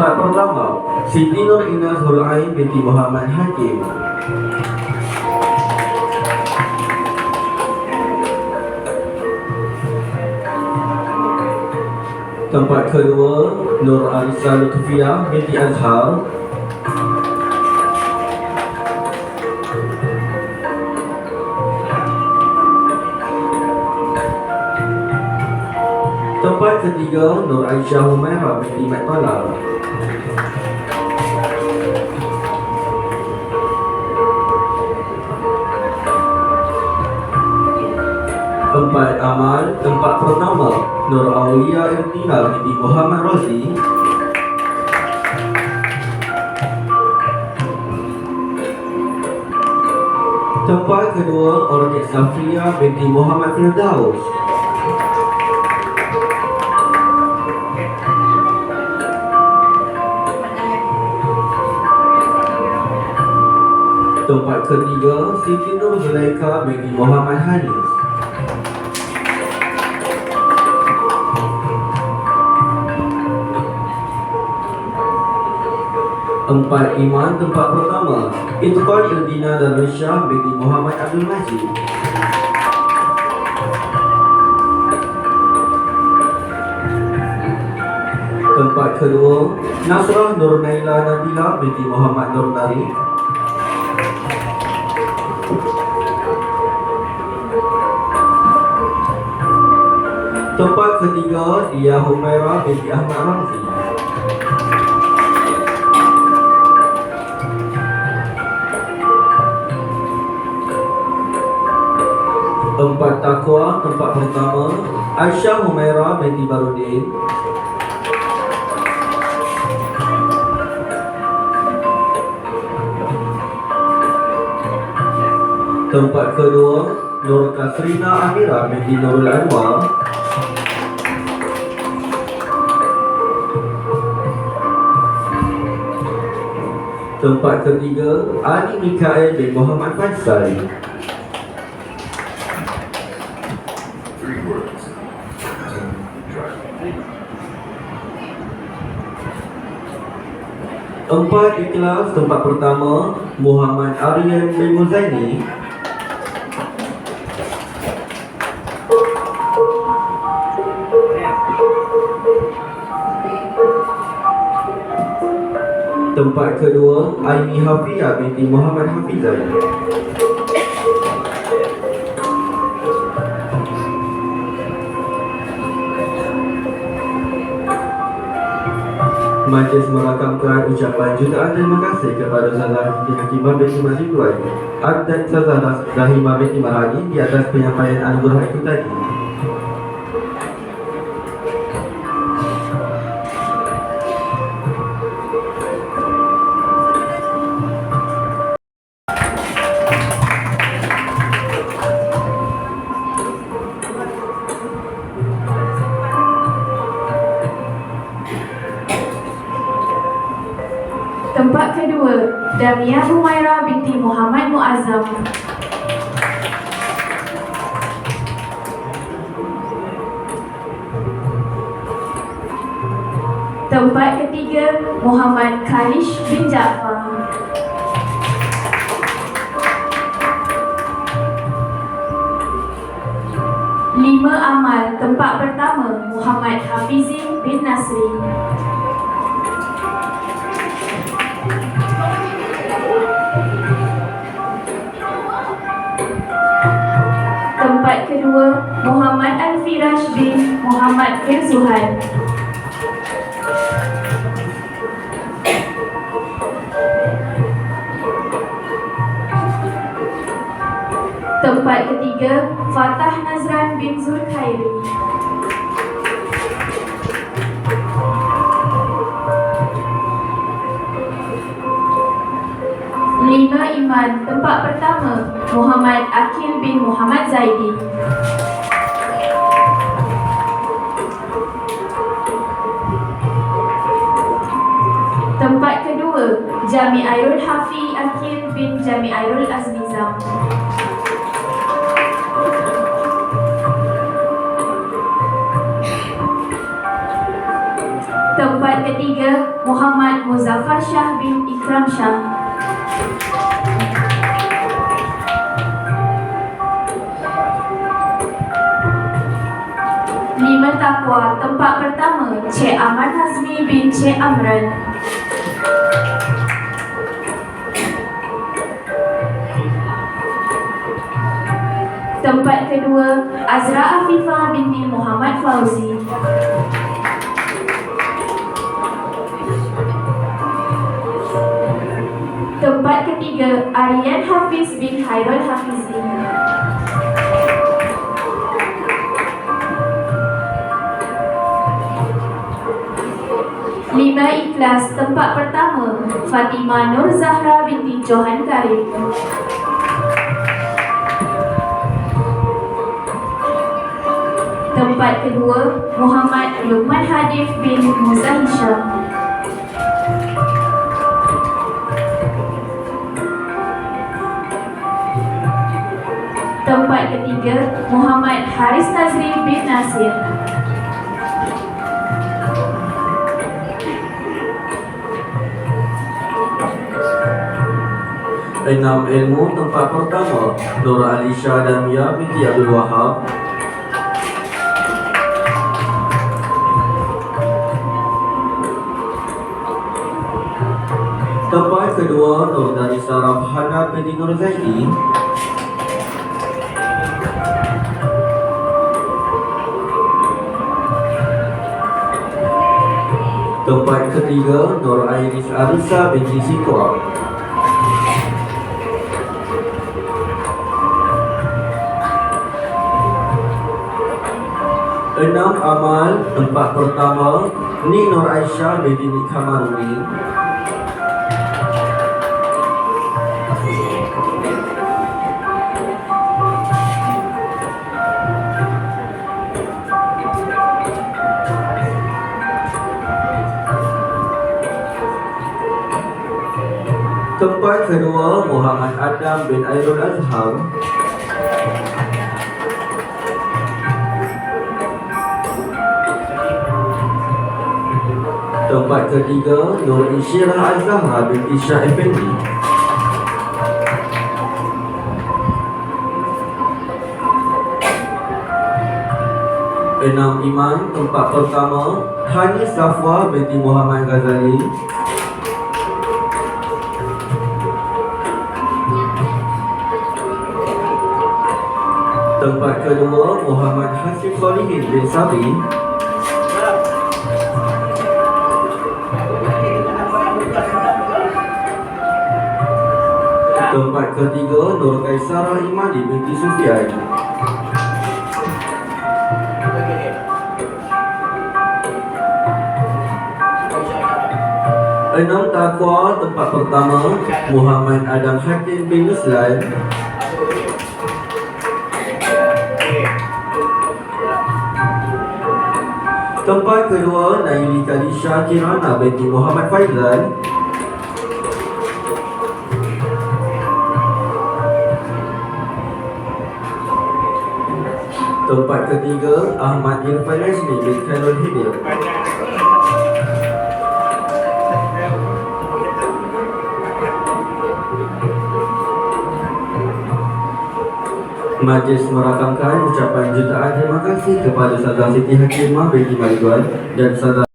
Tempat pertama, Siti Nur Ina Zul Ain binti Muhammad Hakim. Tempat kedua, Nur Alisa Lutfiah binti Azhar. Tempat ketiga, Nur Aisyah Humairah binti Mat Talal. Tempat amal, tempat pertama, Nur Aulia Irtina binti Muhammad Razi. Tempat kedua, Orkid Safia binti Muhammad Firdaus. Tempat ketiga, Siti Nur Zulaika binti Muhammad Hanis. Tempat iman, tempat pertama, Itqan Ildina Darwissyah binti Muhammad Abdul Majid. Tempat kedua, Nasrah Nur Naila Nabila binti Muhammad Nur Nari. Tempat ketiga, Dia Humairah binti Ahmad Ramzi. Tempat takwa, tempat pertama, Aisyah Humairah binti Barudin. Tempat kedua, Nur Kasrina Amira binti Nurul Anwar. Tempat ketiga, Ali Mikael bin Muhammad Faisal. Tempat ikhlas, tempat pertama, Muhammad Aryan bin Muzaini. Tempat kedua, Aini Hafiyah binti Muhammad Hafizah. Majlis merakamkan ucapan jutaan terima kasih kepada Ustazah Siti Hakimah binti Mazidwan dan Ustazah Rahimah binti Marhani di atas penyampaian anugerah itu tadi. Tempat kedua, Damia Humairah binti Muhammad Muazzam. Tempat ketiga, Muhammad Khalish bin Jaafar. Lima amal, tempat pertama, Muhammad Hafizi bin Nasri. Tempat kedua, Muhammad Al-Firash bin Muhammad Firzuhan. Tempat ketiga, Fatah Nazran bin Zulkhairi. Lima iman, tempat pertama, Muhammad Akil bin Muhammad Zaidi. Tempat kedua, Jami Airul Hafi Akil bin Jami Airul Azmizam. Tempat ketiga, Muhammad Muzaffar Shah bin Ikram Shah. Lima Takwa, tempat pertama, Cik Ahmad Hazmi bin Cik Amran. Tempat kedua, Azra Afifah binti Muhammad Fauzi. Tempat ketiga, Aryan Hafiz bin Khairul Hafizi. Lima Ikhlas, tempat pertama, Fatimah Nur Zahra binti Johan Karim. Tempat kedua, Muhammad Luqman Hadif bin Musa Hisham. Tempat ketiga, Muhammad Haris Nazri bin Nasir. Enam Ilmu, tempat pertama, Nur Alisha dan Mia binti Abdul Wahab. Tempat kedua, Nur Darisa Rabhana binti Nur Zaidi. Tempat ketiga, Nur Airis Arisa binti Sikwa. Enam Amal, tempat pertama, Ni Nur Aisyah binti Nik Kamarudin. Tempat kedua, Muhammad Adam bin Airul Azhar. Tempat ketiga, Nur Insyirah Az-Zahra binti Shah Effendi. Enam Iman, tempat pertama, Hani Safwa binti Muhammad Ghazali. Tempat kedua, Muhammad Hasib Solihin bin Sabi. Tempat ketiga, Nur Kaisarah Imani binti Sufyan. Enam Takwa, tempat pertama, Muhammad Adam Hakim bin Yuslan. Tempat kedua, Naili Kalisha Kirana binti Muhammad Faizal. Tempat ketiga, Ahmad Irfan Rajni bin Khairul Hidir. Majlis merakamkan ucapan jutaan terima kasih kepada Saudara Siti Hakimah binti Maliduan dan Saudara